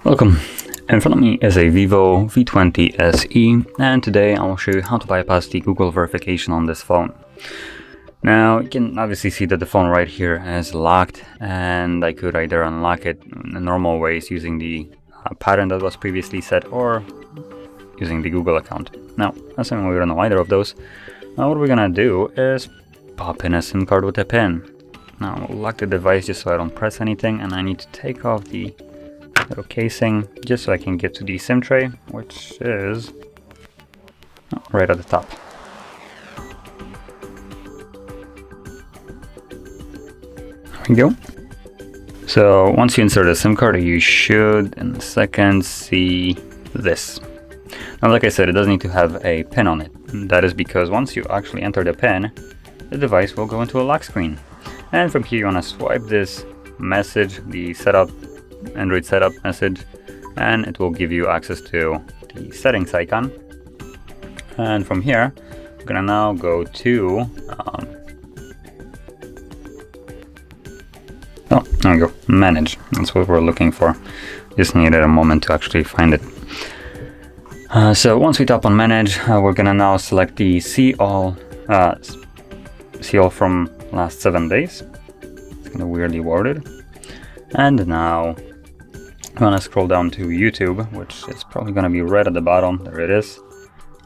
Welcome. In front of me is a VIVO V20 SE, and today I will show you how to bypass the Google verification on this phone. Now you can obviously see that the phone right here is locked, and I could either unlock it in normal ways using the pattern that was previously set or using the Google account. Now, assuming we don't know either of those, what we're gonna do is pop in a SIM card with a pin. Now I'll lock the device just so I don't press anything, and I need to take off the little casing just so I can get to the SIM tray, which is right at the top. There we go. So once you insert a SIM card, you should in a second see this. Now, like I said, it does need to have a pin on it. That is because once you actually enter the pin, the device will go into a lock screen. And from here you want to swipe this message, the setup Android setup message, and it will give you access to the settings icon. And from here we're gonna now go to there we go, manage. That's what we're looking for. Just needed a moment to actually find it. So once we tap on manage, we're gonna now select the see all from last 7 days. It's kind of weirdly worded. And now I'm gonna scroll down to YouTube, which is probably gonna be right at the bottom. There it is.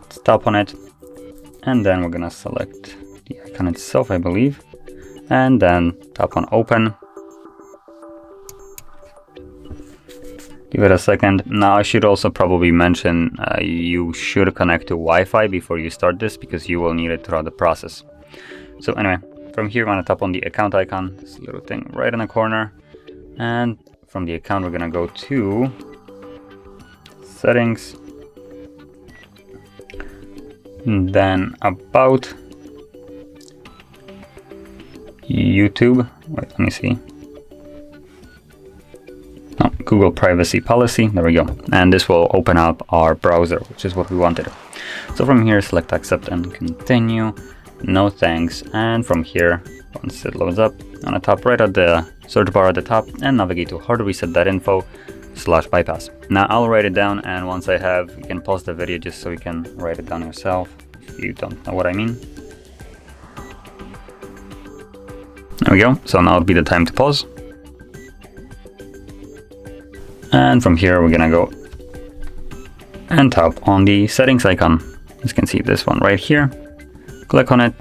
Let's tap on it, and then we're gonna select the icon itself, I believe, and then tap on open. Give it a second. Now I should also probably mention you should connect to Wi-Fi before you start this, because you will need it throughout the process. So anyway, from here we're gonna tap on the account icon, this little thing right in the corner. And from the account, we're gonna go to settings, and then about YouTube. Wait, let me see. Oh, Google privacy policy. There we go. And this will open up our browser, which is what we wanted. So from here, select accept and continue. No thanks. And from here, once it loads up, on the top right at the search bar at the top, and navigate to HardReset.Info/bypass. Now I'll write it down, and once I have, you can pause the video just so you can write it down yourself if you don't know what I mean. There we go. So now would be the time to pause. And from here, we're gonna go and tap on the settings icon. As you can see, this one right here. Click on it,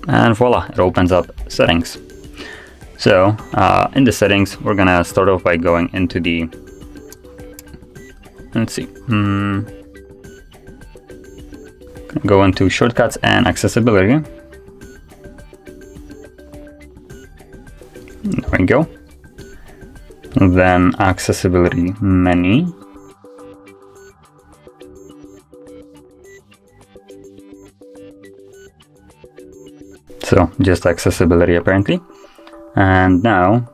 and voila, it opens up settings. So in the settings, we're gonna start off by going into the, let's see, go into shortcuts and accessibility. There we go. Then accessibility menu. So just accessibility apparently. And now,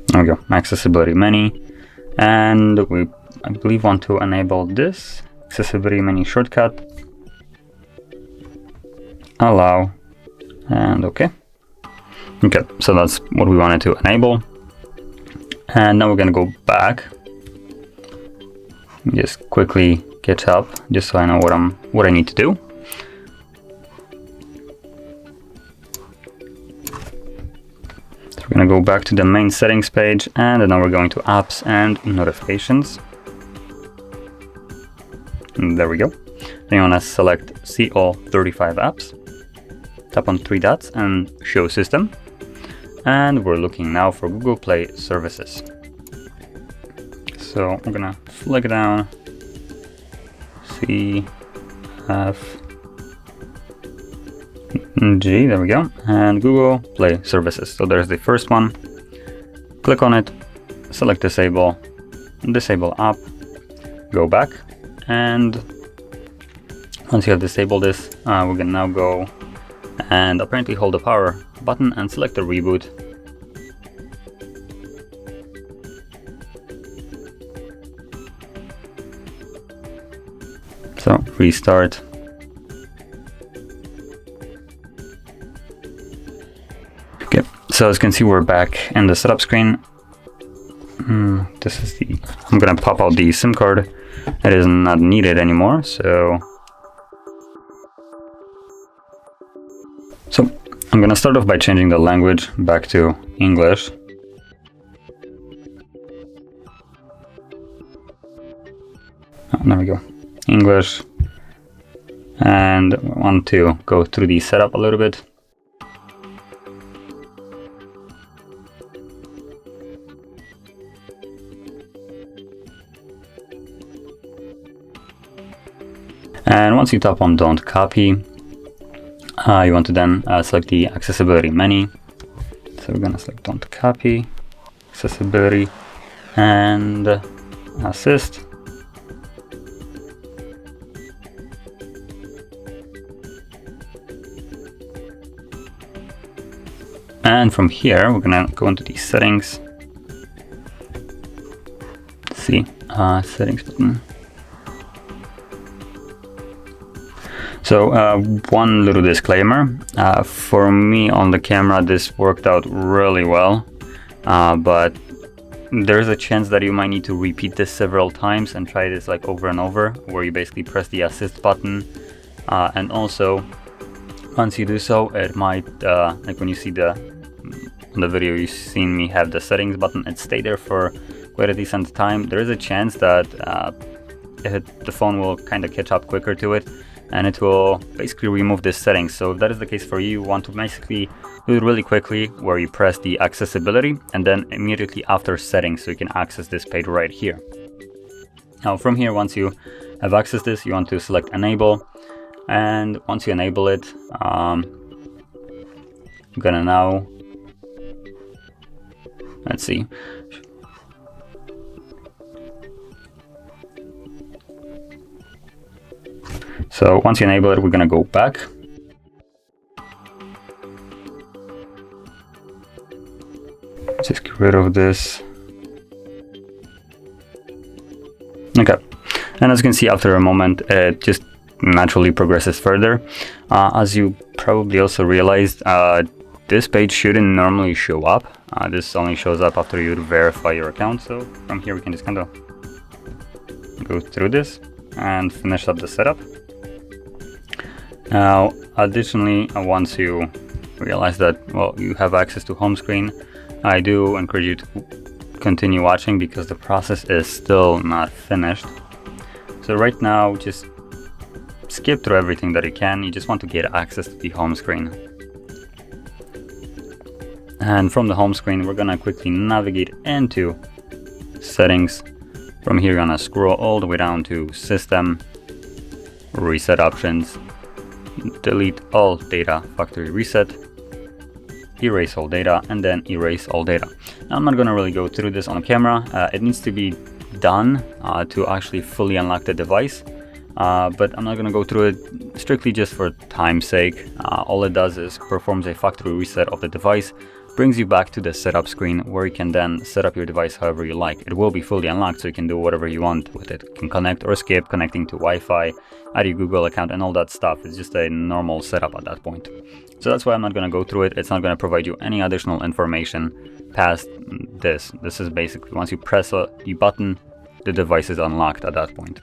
there we go, accessibility menu. And we, I believe, want to enable this accessibility menu shortcut. Allow, and okay. Okay, so that's what we wanted to enable. And now we're gonna go back. Just quickly get up, just so I know what I need to do. So we're gonna go back to the main settings page, and now we're going to apps and notifications. And there we go. Then you wanna select see all 35 apps. Tap on 3 dots and show system. And we're looking now for Google Play services. So I'm gonna flick down, C, F, G, there we go, and Google Play services. So there's the first one. Click on it, select disable, disable app, go back, and once you have disabled this, we're gonna now go and apparently hold the power button and select the reboot. So restart, So as you can see, we're back in the setup screen. This is I'm gonna pop out the SIM card. It is not needed anymore, so I'm gonna start off by changing the language back to English. Oh, there we go, English. And we want to go through the setup a little bit. And once you tap on Don't Copy, you want to then select the accessibility menu. So we're gonna select Don't Copy, Accessibility, and Assist. And from here, we're gonna go into the settings. Let's see, settings button. So one little disclaimer, for me on the camera this worked out really well, but there's a chance that you might need to repeat this several times and try this like over and over, where you basically press the assist button, and also once you do so, it might, like when you see on the video you've seen me have the settings button, it stay there for quite a decent time. There is a chance that the phone will kind of catch up quicker to it, and it will basically remove this setting. So if that is the case for you, you want to basically do it really quickly, where you press the accessibility and then immediately after settings, so you can access this page right here. Now from here, once you have accessed this, you want to select enable, and once you enable it, I'm gonna now, let's see, so once you enable it, we're gonna go back. Just get rid of this. Okay, and as you can see, after a moment, it just naturally progresses further. As you probably also realized, this page shouldn't normally show up. This only shows up after you verify your account. So from here, we can just kind of go through this and finish up the setup. Now, additionally, once you realize that, well, you have access to home screen, I do encourage you to continue watching because the process is still not finished. So right now, just skip through everything that you can. You just want to get access to the home screen. And from the home screen, we're gonna quickly navigate into settings. From here, you're gonna scroll all the way down to System, Reset Options, delete all data, factory reset, erase all data, and then erase all data. Now, I'm not going to really go through this on camera. It needs to be done to actually fully unlock the device, but I'm not going to go through it strictly just for time's sake. All it does is performs a factory reset of the device, brings you back to the setup screen where you can then set up your device however you like. It will be fully unlocked, so you can do whatever you want with it. You can connect or skip connecting to Wi-Fi, add your Google account, and all that stuff. It's just a normal setup at that point. So that's why I'm not going to go through it. It's not going to provide you any additional information past this. This is basically once you press the button, the device is unlocked at that point.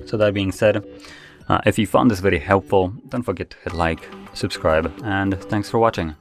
So that being said, if you found this very helpful, don't forget to hit like, subscribe, and thanks for watching.